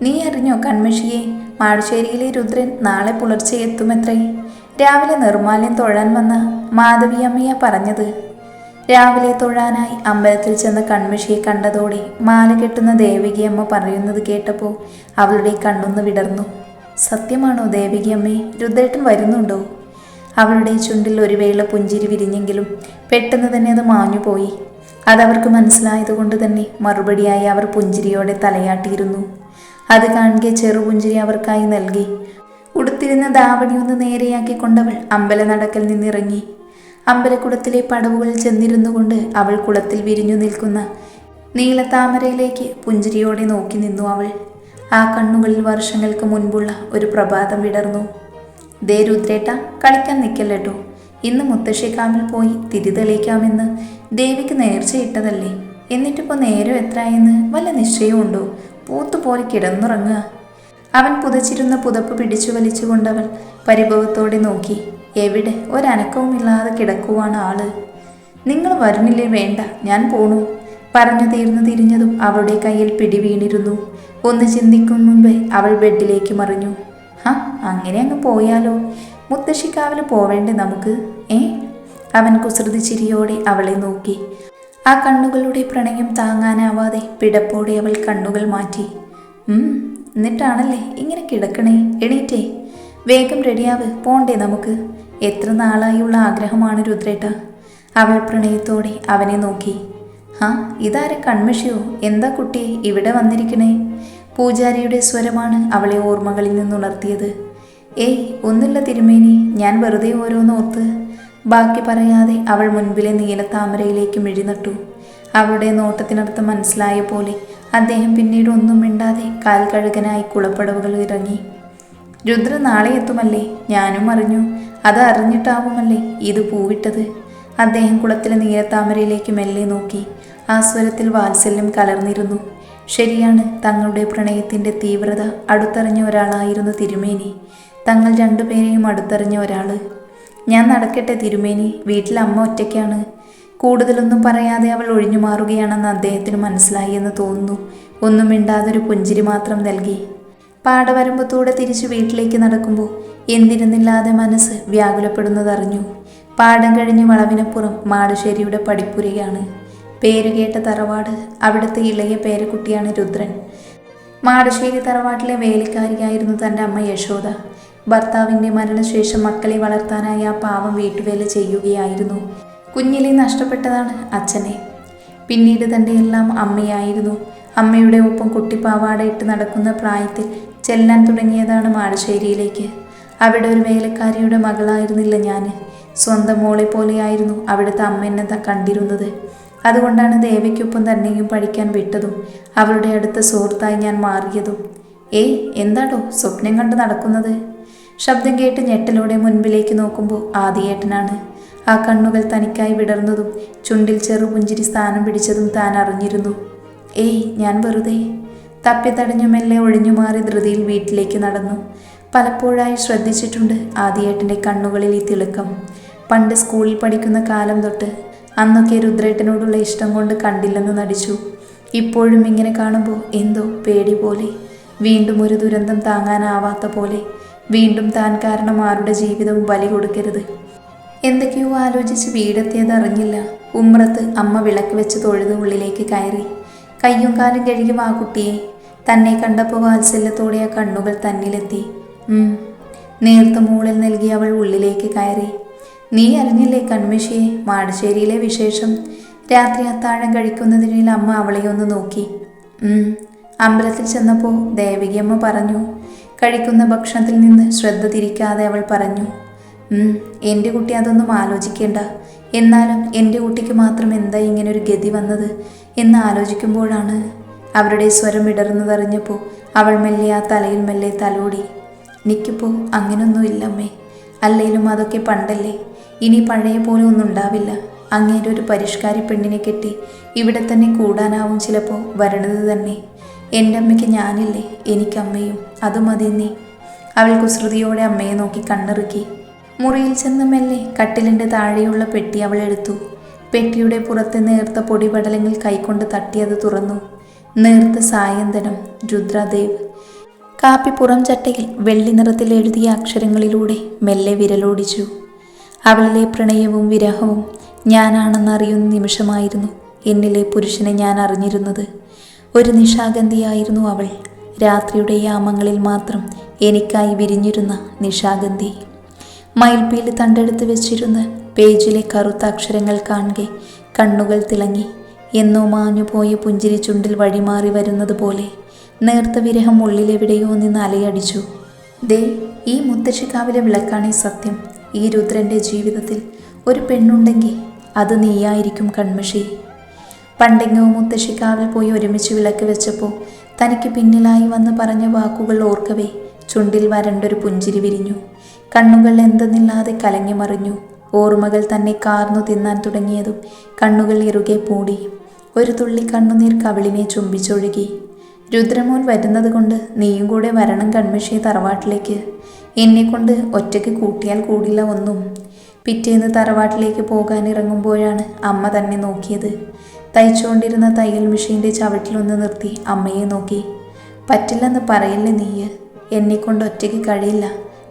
നീ അറിഞ്ഞോ കൺമഷിയെ, മാടുശ്ശേരിയിലെ രുദ്രൻ നാളെ പുലർച്ചെ എത്തുമത്രേ. രാവിലെ നിർമ്മാല്യം തൊഴാൻ വന്ന മാധവിയമ്മയാ പറഞ്ഞത്. രാവിലെ തൊഴാനായി അമ്പലത്തിൽ ചെന്ന കൺമഷിയെ കണ്ടതോടെ മാല കെട്ടുന്ന ദേവകിയമ്മ പറയുന്നത് കേട്ടപ്പോൾ അവളുടെ കണ്ണൊന്ന് വിടർന്നു. സത്യമാണോ ദേവകിയമ്മേ, രുദ്രേട്ടൻ വരുന്നുണ്ടോ? അവളുടെ ചുണ്ടിൽ ഒരു വേള പുഞ്ചിരി വിരിഞ്ഞെങ്കിലും പെട്ടെന്ന് തന്നെ അത് മാഞ്ഞുപോയി. അതവർക്ക് മനസ്സിലായതുകൊണ്ട് തന്നെ മറുപടിയായി അവർ പുഞ്ചിരിയോടെ തലയാട്ടിയിരുന്നു. അത് കാണുകെ ചെറുപുഞ്ചിരി അവർക്കായി നൽകി. ഉടുത്തിരുന്ന ധാവണി ഒന്ന് നേരെയാക്കിക്കൊണ്ടവൾ അമ്പലനടക്കൽ നിന്നിറങ്ങി. അമ്പലക്കുളത്തിലെ പടവുകളിൽ ചെന്നിരുന്നു കൊണ്ട് അവൾ കുളത്തിൽ വിരിഞ്ഞു നിൽക്കുന്ന നീലത്താമരയിലേക്ക് പുഞ്ചിരിയോടെ നോക്കി നിന്നു അവൾ. ആ കണ്ണുകളിൽ വർഷങ്ങൾക്ക് മുൻപുള്ള ഒരു പ്രഭാതം വിടർന്നു. ദേ രുദ്രേട്ട, കളിക്കാൻ നിൽക്കല്ലോ. ഇന്ന് മുത്തശ്ശിക്കാവിൽ പോയി തിരി തെളിയിക്കാമെന്ന് ദേവിക്ക് നേർച്ചയിട്ടതല്ലേ. എന്നിട്ടിപ്പോൾ നേരം എത്രയെന്ന് വല്ല നിശ്ചയമുണ്ടോ? പൂത്തുപോലെ കിടന്നുറങ്ങുക. അവൻ പുതച്ചിരുന്ന പുതപ്പ് പിടിച്ചു വലിച്ചുകൊണ്ടവൾ പരിഭവത്തോടെ നോക്കി. എവിടെ ഒരനക്കവുമില്ലാതെ കിടക്കുവാണ് ആള്. നിങ്ങൾ വരുന്നില്ലേ? വേണ്ട, ഞാൻ പോണു. പറഞ്ഞു തീർന്നു തിരിഞ്ഞതും അവളുടെ കയ്യിൽ പിടി വീണിരുന്നു. ഒന്ന് ചിന്തിക്കും മുമ്പേ അവൾ ബെഡിലേക്ക് മറിഞ്ഞു. അങ്ങനെ അങ്ങ് പോയാലോ? മുത്തശ്ശിക്കാവിൽ പോവേണ്ടേ നമുക്ക്? അവൻ കുസൃതി ചിരിയോടെ അവളെ നോക്കി. ആ കണ്ണുകളുടെ പ്രണയം താങ്ങാനാവാതെ പിടപ്പോടെ അവൾ കണ്ണുകൾ മാറ്റി. എന്നിട്ടാണല്ലേ ഇങ്ങനെ കിടക്കണേ? എണീറ്റേ, വേഗം റെഡിയാവ്, പോണ്ടേ നമുക്ക്? എത്ര നാളായുള്ള ആഗ്രഹമാണ് രുദ്രേട്ട. അവൾ പ്രണയത്തോടെ അവനെ നോക്കി. ഇതാരെ കൺമഷിയോ? എന്താ കുട്ടിയെ ഇവിടെ വന്നിരിക്കണേ? പൂജാരിയുടെ സ്വരമാണ് അവളെ ഓർമ്മകളിൽ നിന്നുണർത്തിയത്. ഒന്നുമില്ല തിരുമേനി, ഞാൻ വെറുതെ ഓരോന്നോർത്ത്. ബാക്കി പറയാതെ അവൾ മുൻപിലെ നീലത്താമരയിലേക്ക് മിഴിനട്ടു. അവളുടെ നോട്ടത്തിനർത്ഥം മനസ്സിലായ പോലെ അദ്ദേഹം പിന്നീട് ഒന്നും മിണ്ടാതെ കാൽ കഴുകനായി കുളപ്പടവുകൾ ഇറങ്ങി. രുദ്ര നാളെ എത്തുമല്ലേ? ഞാനും അറിഞ്ഞു. അത് അറിഞ്ഞിട്ടാവുമല്ലേ ഇത് പൂവിട്ടത്. അദ്ദേഹം കുളത്തിലെ നീലത്താമരയിലേക്ക് മെല്ലെ നോക്കി. ആ സ്വരത്തിൽ വാത്സല്യം കലർന്നിരുന്നു. ശരിയാണ്, തങ്ങളുടെ പ്രണയത്തിൻ്റെ തീവ്രത അടുത്തറിഞ്ഞ ഒരാളായിരുന്നു തിരുമേനി. തങ്ങൾ രണ്ടുപേരെയും അടുത്തറിഞ്ഞ ഒരാൾ. ഞാൻ നടക്കട്ടെ തിരുമേനി, വീട്ടിൽ അമ്മ ഒറ്റയ്ക്കാണ്. കൂടുതലൊന്നും പറയാതെ അവൾ ഒഴിഞ്ഞു മാറുകയാണെന്ന് അദ്ദേഹത്തിന് മനസ്സിലായി എന്ന് തോന്നുന്നു. ഒന്നും മിണ്ടാതൊരു പുഞ്ചിരി മാത്രം നൽകി. പാടവരമ്പത്തൂടെ തിരിച്ചു വീട്ടിലേക്ക് നടക്കുമ്പോൾ എന്തിരുന്നില്ലാതെ മനസ്സ് വ്യാകുലപ്പെടുന്നതറിഞ്ഞു. പാടം കഴിഞ്ഞ് വളവിനപ്പുറം മാടുശ്ശേരിയുടെ പടിപ്പുരയാണ്. പേരുകേട്ട തറവാട്. അവിടുത്തെ ഇളയ പേരക്കുട്ടിയാണ് രുദ്രൻ. മാടുശ്ശേരി തറവാട്ടിലെ വേലക്കാരിയായിരുന്നു തൻ്റെ അമ്മ യശോദ. ഭർത്താവിൻ്റെ മരണശേഷം മക്കളെ വളർത്താനായി ആ പാവം വീട്ടുവേല ചെയ്യുകയായിരുന്നു. കുഞ്ഞിലെ നഷ്ടപ്പെട്ടതാണ് അച്ഛനെ. പിന്നീട് തൻ്റെ എല്ലാം അമ്മയായിരുന്നു. അമ്മയുടെ ഒപ്പം കുട്ടിപ്പാവാട ഇട്ട് നടക്കുന്ന പ്രായത്തിൽ ചെല്ലാൻ തുടങ്ങിയതാണ് മാടുശ്ശേരിയിലേക്ക്. അവിടെ ഒരു വേലക്കാരിയുടെ മകളായിരുന്നില്ല ഞാൻ. സ്വന്തം മോളെ പോലെയായിരുന്നു അവിടുത്തെ അമ്മ എന്നെ കണ്ടിരുന്നത്. അതുകൊണ്ടാണ് ദേവയ്ക്കൊപ്പം തന്നെയും പഠിക്കാൻ വിട്ടതും അവളുടെ അടുത്ത സുഹൃത്തായി ഞാൻ മാറിയതും. എന്താടോ സ്വപ്നം കണ്ട് നടക്കുന്നത്? ശബ്ദം കേട്ട് ഞെട്ടലോടെ മുൻപിലേക്ക് നോക്കുമ്പോൾ ആദിയേട്ടനാണ്. ആ കണ്ണുകൾ തനിക്കായി വിടർന്നതും ചുണ്ടിൽ ചെറുപുഞ്ചിരി സ്ഥാനം പിടിച്ചതും താൻ അറിഞ്ഞിരുന്നു. ഞാൻ വെറുതെ. തപ്പിത്തടഞ്ഞു മെല്ലെ ഒഴിഞ്ഞു മാറി ധൃതിയിൽ വീട്ടിലേക്ക് നടന്നു. പലപ്പോഴായി ശ്രദ്ധിച്ചിട്ടുണ്ട് ആദിയേട്ടൻ്റെ കണ്ണുകളിൽ ഈ തിളക്കം. പണ്ട് സ്കൂളിൽ പഠിക്കുന്ന കാലം തൊട്ട്. അന്നൊക്കെ രുദ്രേട്ടനോടുള്ള ഇഷ്ടം കൊണ്ട് കണ്ടില്ലെന്ന് നടിച്ചു. ഇപ്പോഴും ഇങ്ങനെ കാണുമ്പോൾ എന്തോ പേടി പോലെ. വീണ്ടും ഒരു ദുരന്തം താങ്ങാനാവാത്ത പോലെ. വീണ്ടും താൻ കാരണം ആരുടെ ജീവിതവും ബലി കൊടുക്കരുത്. എന്തൊക്കെയോ ആലോചിച്ച് വീടെത്തിയത് അറിഞ്ഞില്ല. ഉമ്രത്ത് അമ്മ വിളക്ക് വെച്ച് തൊഴുത് ഉള്ളിലേക്ക് കയറി. കയ്യും കാലും കഴുകി ആ കുട്ടിയെ. തന്നെ കണ്ടപ്പോൾ വാത്സല്യത്തോടെ ആ കണ്ണുകൾ തന്നിലെത്തി. നേർത്ത മൂളിൽ നൽകി അവൾ ഉള്ളിലേക്ക് കയറി. നീ അറിഞ്ഞില്ലേ കൺമഷിയെ, മാടുശ്ശേരിയിലെ വിശേഷം? രാത്രി അത്താഴം കഴിക്കുന്നതിനിൽ അമ്മ അവളെ ഒന്ന് നോക്കി. അമ്പലത്തിൽ ചെന്നപ്പോൾ ദേവകിയമ്മ പറഞ്ഞു. കഴിക്കുന്ന ഭക്ഷണത്തിൽ നിന്ന് ശ്രദ്ധ തിരിക്കാതെ അവൾ പറഞ്ഞു. എൻ്റെ കുട്ടി അതൊന്നും ആലോചിക്കേണ്ട. എന്നാലും എൻ്റെ കുട്ടിക്ക് മാത്രം എന്താ ഇങ്ങനൊരു ഗതി വന്നത് എന്ന് ആലോചിക്കുമ്പോഴാണ്. അവരുടെ സ്വരം ഇടർന്നതറിഞ്ഞപ്പോൾ അവൾ മെല്ലെ ആ തലയിൽ മെല്ലെ തലോടി. എനിക്കിപ്പോൾ അങ്ങനൊന്നും ഇല്ലമ്മേ. അല്ലേലും അതൊക്കെ പണ്ടല്ലേ. ഇനി പഴയ പോലെ ഒന്നും ഉണ്ടാവില്ല. അങ്ങേരെ ഒരു പരിഷ്കാരി പെണ്ണിനെ കെട്ടി ഇവിടെ തന്നെ കൂടാനാവും ചിലപ്പോൾ വരണത് തന്നെ. എൻ്റെ അമ്മയ്ക്ക് ഞാനില്ലേ, എനിക്കമ്മയും. അത് മതി നീ. അവൾ കുസൃതിയോടെ അമ്മയെ നോക്കി കണ്ണിറുക്കി. മുറിയിൽ ചെന്ന് മെല്ലെ കട്ടിലിൻ്റെ താഴെയുള്ള പെട്ടി അവൾ എടുത്തു. പെട്ടിയുടെ പുറത്തെ നേർത്ത പൊടിപടലങ്ങൾ കൈകൊണ്ട് തട്ടിയത് തുറന്നു. നേർത്ത സായന്തനം, രുദ്രദേവ്. കാപ്പി പുറം ചട്ടയിൽ വെള്ളി നിറത്തിൽ എഴുതിയ അക്ഷരങ്ങളിലൂടെ മെല്ലെ വിരലോടിച്ചു. അവളിലെ പ്രണയവും വിരഹവും ഞാനാണെന്നറിയുന്ന നിമിഷമായിരുന്നു എന്നിലെ പുരുഷനെ ഞാൻ അറിഞ്ഞിരുന്നത്. ഒരു നിശാഗന്ധിയായിരുന്നു അവൾ. രാത്രിയുടെ യാമങ്ങളിൽ മാത്രം എനിക്കായി വിരിഞ്ഞിരുന്ന നിശാഗന്ധി. മയിൽപ്പീലി തണ്ടെടുത്ത് വെച്ചിരുന്ന പേജിലെ കറുത്ത അക്ഷരങ്ങൾ കാണെ കണ്ണുകൾ തിളങ്ങി. എന്നോ മാഞ്ഞുപോയ പുഞ്ചിരി ചുണ്ടിൽ വഴിമാറി വരുന്നത് പോലെ നേർത്ത വിരഹം ഉള്ളിലെവിടെയോ നിന്ന് അലയടിച്ചു. ദേ, ഈ മുത്തശ്ശിക്കാവിലെ വിളക്കാണേ സത്യം. ഈ രുദ്രൻ്റെ ജീവിതത്തിൽ ഒരു പെണ്ണുണ്ടെങ്കിൽ അത് നീയായിരിക്കും കൺമഷി. പണ്ടെങ്ങോ മുത്തശ്ശിക്കാവിൽ പോയി ഒരുമിച്ച് വിളക്ക് വെച്ചപ്പോൾ തനിക്ക് പിന്നിലായി വന്ന് പറഞ്ഞ വാക്കുകൾ ഓർക്കവേ ചുണ്ടിൽ വരണ്ടൊരു പുഞ്ചിരി വിരിഞ്ഞു. കണ്ണുകൾ എന്തെന്നില്ലാതെ കലങ്ങി മറിഞ്ഞു. ഓർമ്മകൾ തന്നെ കാർന്നു തിന്നാൻ തുടങ്ങിയതും കണ്ണുകൾ ഇറുകെ പൂടി. ഒരു തുള്ളി കണ്ണുനീർ കവിളിനെ ചുംബിച്ചൊഴുകി. രുദ്രമോൻ വരുന്നത് കൊണ്ട് നീയും കൂടെ വരണം കൺമഷി തറവാട്ടിലേക്ക്. എന്നെക്കൊണ്ട് ഒറ്റയ്ക്ക് കൂട്ടിയാൽ കൂടില്ല ഒന്നും. പിറ്റേന്ന് തറവാട്ടിലേക്ക് പോകാൻ ഇറങ്ങുമ്പോഴാണ് അമ്മ തന്നെ നോക്കിയത്. തയ്ച്ചുകൊണ്ടിരുന്ന തയ്യൽ മെഷീൻ്റെ ചവിട്ടിലൊന്ന് നിർത്തി അമ്മയെ നോക്കി. പറ്റില്ലെന്ന് പറയല്ലേ നീയ്. എന്നെക്കൊണ്ട് ഒറ്റയ്ക്ക് കഴിയില്ല.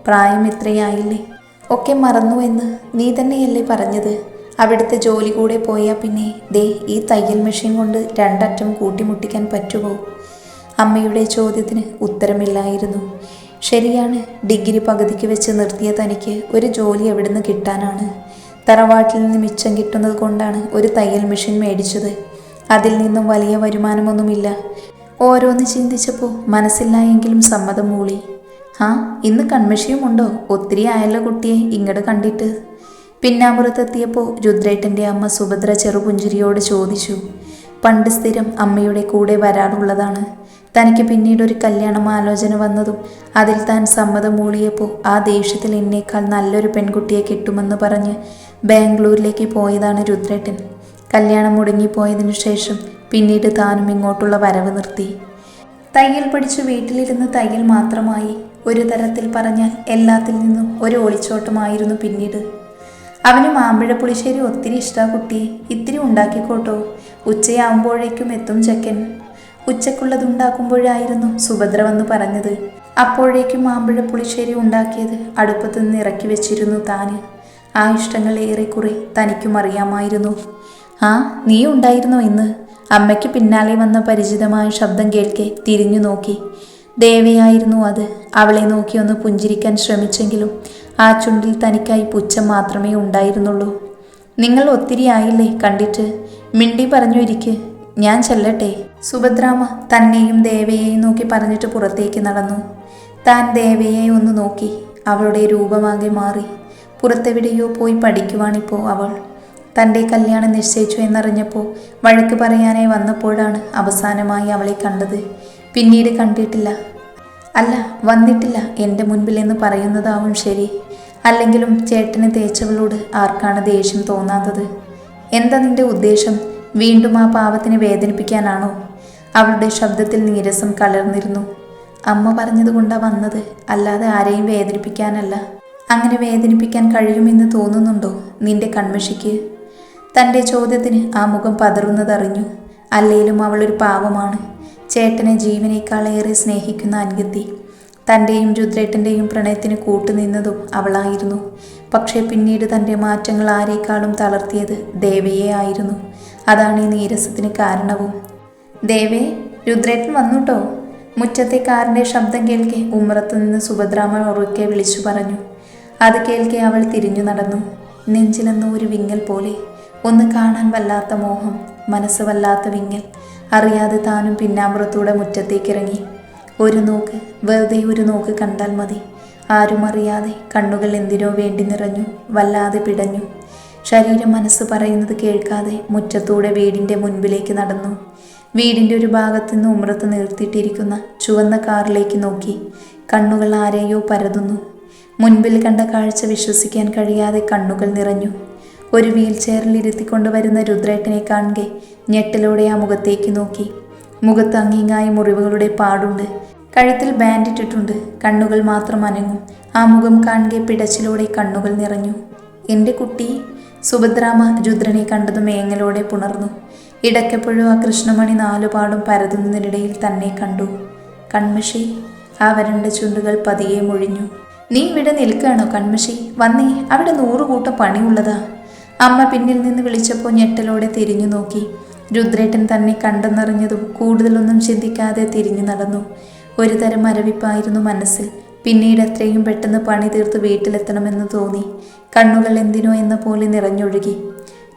പ്രായം ഇത്രയായില്ലേ. ഒക്കെ മറന്നുവെന്ന് നീ തന്നെയല്ലേ പറഞ്ഞത്. അവിടുത്തെ ജോലി കൂടെ പോയാൽ പിന്നെ ദേ ഈ തയ്യൽ മെഷീൻ കൊണ്ട് രണ്ടറ്റം കൂട്ടിമുട്ടിക്കാൻ പറ്റുമോ? അമ്മയുടെ ചോദ്യത്തിന് ഉത്തരമില്ലായിരുന്നു. ശരിയാണ്, ഡിഗ്രി പകുതിക്ക് വെച്ച് നിർത്തിയ തനിക്ക് ഒരു ജോലി എവിടുന്ന് കിട്ടാനാണ്? തറവാട്ടിൽ നിന്ന് മിച്ചം കിട്ടുന്നത് കൊണ്ടാണ് ഒരു തയ്യൽ മെഷീൻ മേടിച്ചത്. അതിൽ നിന്നും വലിയ വരുമാനമൊന്നുമില്ല. ഓരോന്ന് ചിന്തിച്ചപ്പോൾ മനസ്സില്ല എങ്കിലും സമ്മതം മൂളി. ഇന്ന് കൺമഷിയുമുണ്ടോ? ഒത്തിരി ആയല്ലോ കുട്ടിയെ ഇങ്ങോട്ട് കണ്ടിട്ട്. പിന്നാമ്പുറത്തെത്തിയപ്പോൾ രുദ്രേട്ടൻ്റെ അമ്മ സുഭദ്ര ചെറുപുഞ്ചിരിയോട് ചോദിച്ചു. പണ്ട് സ്ഥിരം അമ്മയുടെ കൂടെ വരാറുള്ളതാണ്. തനിക്ക് പിന്നീട് ഒരു കല്യാണം ആലോചന വന്നതും അതിൽ താൻ സമ്മതം മൂളിയപ്പോൾ ആ ദേഷ്യത്തിൽ എന്നേക്കാൾ നല്ലൊരു പെൺകുട്ടിയെ കിട്ടുമെന്ന് പറഞ്ഞ് ബാംഗ്ലൂരിലേക്ക് പോയതാണ് രുദ്രേട്ടൻ. കല്യാണം മുടങ്ങിപ്പോയതിനു ശേഷം പിന്നീട് താനും ഇങ്ങോട്ടുള്ള വരവ് നിർത്തി. തയ്യൽ പഠിച്ചു വീട്ടിലിരുന്ന് തയ്യൽ മാത്രമായി. ഒരു തരത്തിൽ പറഞ്ഞാൽ എല്ലാത്തിൽ നിന്നും ഒരു ഒളിച്ചോട്ടമായിരുന്നു പിന്നീട്. അവന് മാമ്പഴ പുളിശ്ശേരി ഒത്തിരി ഇഷ്ടമാണ് കുട്ടിയെ. ഇത്തിരി ഉണ്ടാക്കിക്കോട്ടോ. ഉച്ചയാവുമ്പോഴേക്കും എത്തും ചെക്കൻ. ഉച്ചക്കുള്ളത് ഉണ്ടാക്കുമ്പോഴായിരുന്നു സുഭദ്ര വന്ന് പറഞ്ഞത്. അപ്പോഴേക്കും മാമ്പഴ പുളിശ്ശേരി ഉണ്ടാക്കിയത് അടുപ്പത്ത് നിന്ന് ഇറക്കി വെച്ചിരുന്നു താന്. ആ ഇഷ്ടങ്ങൾ ഏറെക്കുറെ തനിക്കും അറിയാമായിരുന്നു. നീ ഉണ്ടായിരുന്നോ ഇന്ന്? അമ്മയ്ക്ക് പിന്നാലെ വന്ന പരിചിതമായ ശബ്ദം കേൾക്കെ തിരിഞ്ഞു നോക്കി. ദേവയായിരുന്നു അത്. അവളെ നോക്കി ഒന്ന് പുഞ്ചിരിക്കാൻ ശ്രമിച്ചെങ്കിലും ആ ചുണ്ടിൽ തനിക്കായി പുച്ഛം മാത്രമേ ഉണ്ടായിരുന്നുള്ളൂ. നിങ്ങൾ ഒത്തിരി ആയില്ലേ കണ്ടിട്ട്. മിണ്ടി പറഞ്ഞു ഇരിക്ക്, ഞാൻ ചെല്ലട്ടെ. സുഭദ്രാമ തന്നെയും ദേവയെയും നോക്കി പറഞ്ഞിട്ട് പുറത്തേക്ക് നടന്നു. താൻ ദേവയെ ഒന്ന് നോക്കി. അവളുടെ രൂപമാകെ മാറി. പുറത്തെവിടെയോ പോയി പഠിക്കുവാണിപ്പോൾ അവൾ. തൻ്റെ കല്യാണം നിശ്ചയിച്ചു എന്നറിഞ്ഞപ്പോൾ വഴക്ക് പറയാനായി വന്നപ്പോഴാണ് അവസാനമായി അവളെ കണ്ടത്. പിന്നീട് കണ്ടിട്ടില്ല. അല്ല, വന്നിട്ടില്ല എൻ്റെ മുൻപിൽ എന്ന് പറയുന്നതാവും ശരി. അല്ലെങ്കിലും ചേട്ടനെ തേച്ചവളോട് ആർക്കാണ് ദേഷ്യം തോന്നാത്തത്? എന്താ നിന്റെ ഉദ്ദേശം? വീണ്ടും ആ പാവത്തിനെ വേദനിപ്പിക്കാനാണോ? അവളുടെ ശബ്ദത്തിൽ നീരസം കലർന്നിരുന്നു. അമ്മ പറഞ്ഞതുകൊണ്ടാണ് വന്നത്, അല്ലാതെ ആരെയും വേദനിപ്പിക്കാനല്ല. അങ്ങനെ വേദനിപ്പിക്കാൻ കഴിയുമെന്ന് തോന്നുന്നുണ്ടോ നിന്റെ കൺമഷിക്ക്? തൻ്റെ ചോദ്യത്തിന് ആ മുഖം പതറുന്നതറിഞ്ഞു. അല്ലേലും അവളൊരു പാവമാണ്. ചേട്ടനെ ജീവനേക്കാളേറെ സ്നേഹിക്കുന്ന അൻഗത്തി. തൻ്റെയും രുദ്രേട്ടൻ്റെയും പ്രണയത്തിന് കൂട്ടുനിന്നതും അവളായിരുന്നു. പക്ഷേ പിന്നീട് തൻ്റെ മാറ്റങ്ങൾ ആരെക്കാളും തളർത്തിയത് ദേവയെ ആയിരുന്നു. അതാണ് ഈ നീരസത്തിന് കാരണവും. ദേവേ, രുദ്രേട്ടൻ വന്നുട്ടോ. മുറ്റത്തെ കാറിൻ്റെ ശബ്ദം കേൾക്കെ ഉമ്മറത്തു നിന്ന് സുഭദ്രാമ ഉറക്കെ വിളിച്ചു പറഞ്ഞു. അത് കേൾക്കെ അവൾ തിരിഞ്ഞു നടന്നു. നെഞ്ചിലെന്നോ ഒരു വിങ്ങൽ പോലെ. ഒന്ന് കാണാൻ വല്ലാത്ത മോഹം, മനസ്സ് വല്ലാത്ത വിങ്ങൽ. അറിയാതെ താനും പിന്നാമ്പുറത്തൂടെ മുറ്റത്തേക്കിറങ്ങി. ഒരു നോക്ക്, വെറുതെ ഒരു നോക്ക് കണ്ടാൽ മതി. ആരും അറിയാതെ കണ്ണുകൾ എന്തിനോ വേണ്ടി നിറഞ്ഞു. വല്ലാതെ പിടഞ്ഞു. ശരീരം മനസ്സ് പറയുന്നത് കേൾക്കാതെ മുറ്റത്തൂടെ വീടിൻ്റെ മുൻപിലേക്ക് നടന്നു. വീടിൻ്റെ ഒരു ഭാഗത്തു നിന്ന് ഉമ്മറത്ത് നിർത്തിയിട്ടിരിക്കുന്ന ചുവന്ന കാറിലേക്ക് നോക്കി. കണ്ണുകൾ ആരെയോ പരതുന്നു. മുൻപിൽ കണ്ട കാഴ്ച വിശ്വസിക്കാൻ കഴിയാതെ കണ്ണുകൾ നിറഞ്ഞു. ഒരു വീൽ ചെയറിൽ ഇരുത്തിക്കൊണ്ടുവരുന്ന രുദ്രേട്ടനെ കാണെ ഞെട്ടലോടെ ആ മുഖത്തേക്ക് നോക്കി. മുഖത്ത് അങ്ങിങ്ങായി മുറിവുകളുടെ പാടുണ്ട്. കഴുത്തിൽ ബാൻഡ് ഇട്ടിട്ടുണ്ട്. കണ്ണുകൾ മാത്രം അനങ്ങും. ആ മുഖം കാണെ പിടച്ചിലോടെ കണ്ണുകൾ നിറഞ്ഞു. എൻ്റെ കുട്ടി. സുഭദ്രാമ രുദ്രനെ കണ്ടതും ഏങ്ങലോടെ പുണർന്നു. ഇടയ്ക്കെപ്പോഴും ആ കൃഷ്ണമണി നാലുപാടും പരതുന്നതിനിടയിൽ തന്നെ കണ്ടു. കൺമഷി. ആ വരണ്ട ചുണ്ടുകൾ പതിയെ മൊഴിഞ്ഞു. നീ ഇവിടെ നിൽക്കുകയാണോ കൺമഷി? വന്നേ, അവിടെ 100 കൂട്ടം പണിയുള്ളതാ. അമ്മ പിന്നിൽ നിന്ന് വിളിച്ചപ്പോൾ ഞെട്ടലോടെ തിരിഞ്ഞു നോക്കി. രുദ്രേട്ടൻ തന്നെ കണ്ടെന്നറിഞ്ഞതും കൂടുതലൊന്നും ചിന്തിക്കാതെ തിരിഞ്ഞു നടന്നു. ഒരു തരം മരവിപ്പായിരുന്നു മനസ്സിൽ. പിന്നീട് എത്രയും പെട്ടെന്ന് പണി തീർത്ത് വീട്ടിലെത്തണമെന്ന് തോന്നി. കണ്ണുകൾ എന്തിനോ എന്ന പോലെ നിറഞ്ഞൊഴുകി.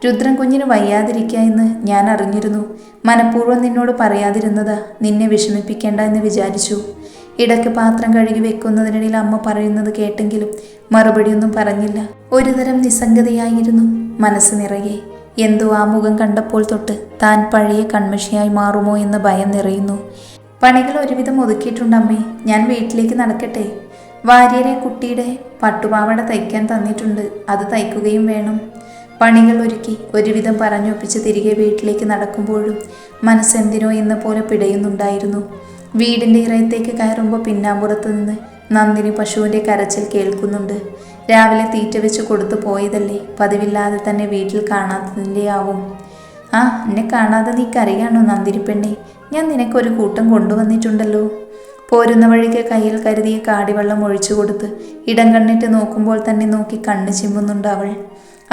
രുദ്രൻ കുഞ്ഞിന് വയ്യാതിരിക്കുക എന്ന് ഞാൻ അറിഞ്ഞിരുന്നു. മനഃപൂർവ്വം നിന്നോട് പറയാതിരുന്നതാ. നിന്നെ വിഷമിപ്പിക്കേണ്ട എന്ന് വിചാരിച്ചു. ഇടയ്ക്ക് പാത്രം കഴുകി വെക്കുന്നതിനിടയിൽ അമ്മ പറയുന്നത് കേട്ടെങ്കിലും മറുപടിയൊന്നും പറഞ്ഞില്ല. ഒരുതരം നിസ്സംഗതയായിരുന്നു മനസ്സ് നിറയെ. എന്തോ ആ മുഖം കണ്ടപ്പോൾ തൊട്ട് താൻ പഴയ കൺമഷിയായി മാറുമോ എന്ന ഭയം നിറയുന്നു. പണികൾ ഒരുവിധം ഒതുക്കിയിട്ടുണ്ടമ്മേ, ഞാൻ വീട്ടിലേക്ക് നടക്കട്ടെ. വാര്യരെ കുട്ടിയുടെ പട്ടുപാവാട തയ്ക്കാൻ തന്നിട്ടുണ്ട്, അത് തയ്ക്കുകയും വേണം. പണികൾ ഒരുക്കി ഒരുവിധം പറഞ്ഞൊപ്പിച്ച് തിരികെ വീട്ടിലേക്ക് നടക്കുമ്പോഴും മനസ്സെന്തിനോ എന്ന പോലെ പിടയുന്നുണ്ടായിരുന്നു. വീടിൻ്റെ ഇറയത്തേക്ക് കയറുമ്പോൾ പിന്നാമ്പുറത്ത് നിന്ന് നന്ദിനി പശുവിൻ്റെ കരച്ചിൽ കേൾക്കുന്നുണ്ട്. രാവിലെ തീറ്റ വെച്ച് കൊടുത്തു പോയതല്ലേ, പതിവില്ലാതെ തന്നെ വീട്ടിൽ കാണാത്തതിൻ്റെ ആവും. ആ, എന്നെ കാണാതെ നീ കരയാണോ നന്ദിനി പെണ്ണെ? ഞാൻ നിനക്കൊരു കൂട്ടം കൊണ്ടുവന്നിട്ടുണ്ടല്ലോ. പോരുന്ന വഴിക്ക് കയ്യിൽ കരുതിയ കാടിവെള്ളം ഒഴിച്ചു കൊടുത്ത് ഇടം കണ്ണിട്ട് നോക്കുമ്പോൾ തന്നെ നോക്കി കണ്ണ് ചിമ്മുന്നുണ്ട് അവൾ.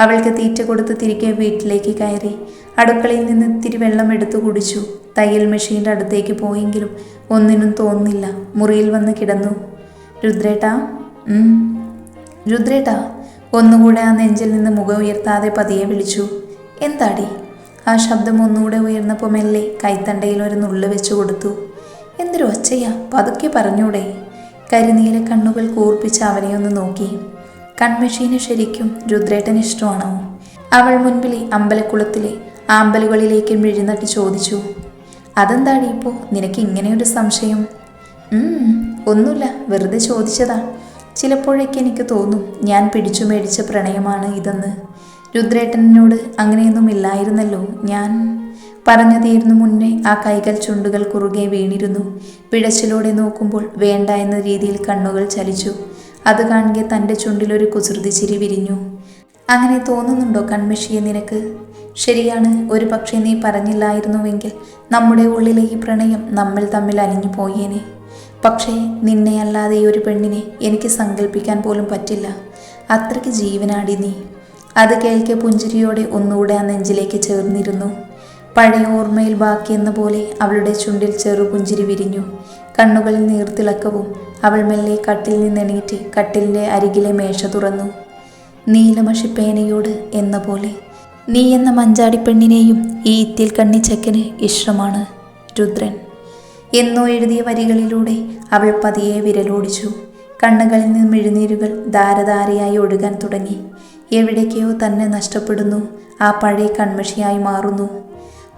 അവൾക്ക് തീറ്റ കൊടുത്ത് തിരികെ വീട്ടിലേക്ക് കയറി. അടുക്കളയിൽ നിന്ന് ഇത്തിരി വെള്ളം എടുത്തു കുടിച്ചു. തയ്യൽ മെഷീൻ്റെ അടുത്തേക്ക് പോയെങ്കിലും ഒന്നിനും തോന്നുന്നില്ല. മുറിയിൽ വന്ന് കിടന്നു. രുദ്രേട്ടാ, രുദ്രേട്ടാ. ഒന്നുകൂടെ ആ നെഞ്ചിൽ നിന്ന് മുഖം ഉയർത്താതെ പതിയെ വിളിച്ചു. എന്താടി? ആ ശബ്ദം ഒന്നുകൂടെ ഉയർന്നപ്പോൾ മെല്ലെ കൈത്തണ്ടയിൽ ഒരു നുള്ളു വെച്ചു കൊടുത്തു. എന്തൊരു ഒച്ചയാ, പതുക്കെ പറഞ്ഞൂടെ? കരിനീല കണ്ണുകൾ കൂർപ്പിച്ച് അവനെ ഒന്ന് നോക്കി. കൺമഷീന് ശരിക്കും രുദ്രേട്ടന് ഇഷ്ടമാണോ? അവൾ മുൻപിലെ അമ്പലക്കുളത്തിലെ ആമ്പലുകളിലേക്ക് മിഴിനട്ട് ചോദിച്ചു. അതെന്താടി ഇപ്പോൾ നിനക്ക് ഇങ്ങനെയൊരു സംശയം? ഒന്നുമില്ല, വെറുതെ ചോദിച്ചതാ. ചിലപ്പോഴേക്ക് എനിക്ക് തോന്നും ഞാൻ പിടിച്ചു മേടിച്ച പ്രണയമാണ് ഇതെന്ന്. രുദ്രേട്ടനോട് അങ്ങനെയൊന്നും ഇല്ലായിരുന്നല്ലോ. ഞാൻ പറഞ്ഞു തീർന്നു മുന്നേ ആ കൈകൾ ചുണ്ടുകൾ കുറുകെ വീണിരുന്നു. പിഴച്ചിലൂടെ നോക്കുമ്പോൾ വേണ്ട എന്ന രീതിയിൽ കണ്ണുകൾ ചലിച്ചു. അത് കാണുക തൻ്റെ ചുണ്ടിലൊരു കുസൃതി ചിരി വിരിഞ്ഞു. അങ്ങനെ തോന്നുന്നുണ്ടോ കൺമഷിയെ നിനക്ക്? ശരിയാണ്, ഒരു പക്ഷേ നീ പറഞ്ഞില്ലായിരുന്നുവെങ്കിൽ നമ്മുടെ ഉള്ളിലെ ഈ പ്രണയം നമ്മൾ തമ്മിൽ അലിഞ്ഞു പോയേനെ. പക്ഷേ നിന്നെ അല്ലാതെ ഈ ഒരു പെണ്ണിനെ എനിക്ക് സങ്കല്പിക്കാൻ പോലും പറ്റില്ല. അത്രയ്ക്ക് ജീവനാടി നീ. അത് കേൾക്കെ പുഞ്ചിരിയോടെ ഒന്നുകൂടെ ആ നെഞ്ചിലേക്ക് ചേർന്നിരുന്നു. പഴയ ഓർമ്മയിൽ ബാക്കിയെന്ന പോലെ അവളുടെ ചുണ്ടിൽ ചെറു പുഞ്ചിരി വിരിഞ്ഞു. കണ്ണുകളിൽ നീർത്തിളക്കവും. അവൾ മെല്ലെ കട്ടിൽ നിന്നെണീറ്റ് കട്ടിലിൻ്റെ അരികിലെ മേശ തുറന്നു. നീലമഷിപ്പേനയോട് എന്ന പോലെ നീ എന്ന മഞ്ചാടി പെണ്ണിനെയും ഈ ഇത്തിൽ കണ്ണി ചെക്കന് ഇഷ്ടമാണ് രുദ്രൻ എന്നോ എഴുതിയ വരികളിലൂടെ അവൾ പതിയെ വിരലോടിച്ചു. കണ്ണുകളിൽ നിന്ന് മിഴുനീരുകൾ ധാരധാരയായി ഒഴുകാൻ തുടങ്ങി. എവിടേക്കോ തന്നെ നഷ്ടപ്പെടുന്നു. ആ പഴയ കൺമഷിയായി മാറുന്നു.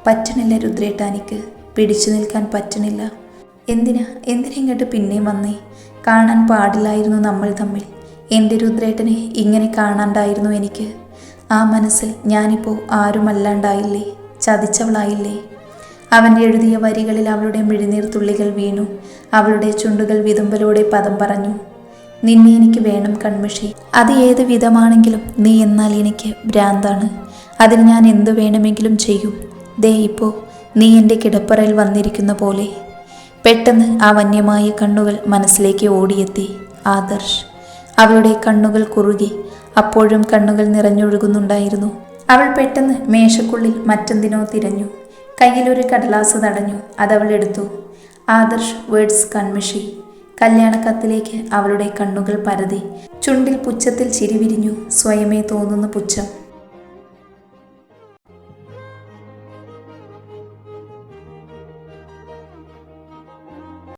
പറ്റണില്ല രുദ്രേട്ടാനിക്ക്, പിടിച്ചു നിൽക്കാൻ പറ്റണില്ല. എന്തിനാ ഇങ്ങോട്ട് പിന്നെയും വന്നേ? കാണാൻ പാടില്ലായിരുന്നു നമ്മൾ തമ്മിൽ. എൻ്റെ രുദ്രേട്ടനെ ഇങ്ങനെ കാണാണ്ടായിരുന്നു എനിക്ക്. ആ മനസ്സിൽ ഞാനിപ്പോൾ ആരുമല്ലാണ്ടായില്ലേ, ചതിച്ചവളായില്ലേ? അവൻ എഴുതിയ വരികളിൽ അവളുടെ മിഴിനീർ തുള്ളികൾ വീണു. അവളുടെ ചുണ്ടുകൾ വിതുമ്പലോടെ പദം പറഞ്ഞു. നിന്നെ എനിക്ക് വേണം കൺമഷി. അത് ഏത് വിധമാണെങ്കിലും നീ എന്നാൽ എനിക്ക് ഭ്രാന്താണ്. അതിന് ഞാൻ എന്തു വേണമെങ്കിലും ചെയ്യും. ദേ ഇപ്പോൾ നീ എൻ്റെ കിടപ്പറയിൽ വന്നിരിക്കുന്ന പോലെ. പെട്ടെന്ന് ആ വന്യമായ കണ്ണുകൾ മനസ്സിലേക്ക് ഓടിയെത്തി. ആദർശ്. അവളുടെ കണ്ണുകൾ കുറുകി. അപ്പോഴും കണ്ണുകൾ നിറഞ്ഞൊഴുകുന്നുണ്ടായിരുന്നു. അവൾ പെട്ടെന്ന് മേശക്കുള്ളിൽ മറ്റെന്തിനോ തിരഞ്ഞു. കയ്യിലൊരു കടലാസ് തടഞ്ഞു. അതവൾ എടുത്തു. ആദർശ് വേർഡ്സ് കൺമഷി. കല്യാണക്കത്തിലേക്ക് അവളുടെ കണ്ണുകൾ പരതി. ചുണ്ടിൽ പുച്ഛത്തിൽ ചിരി വിരിഞ്ഞു. സ്വയമേ തോന്നുന്ന പുച്ഛം.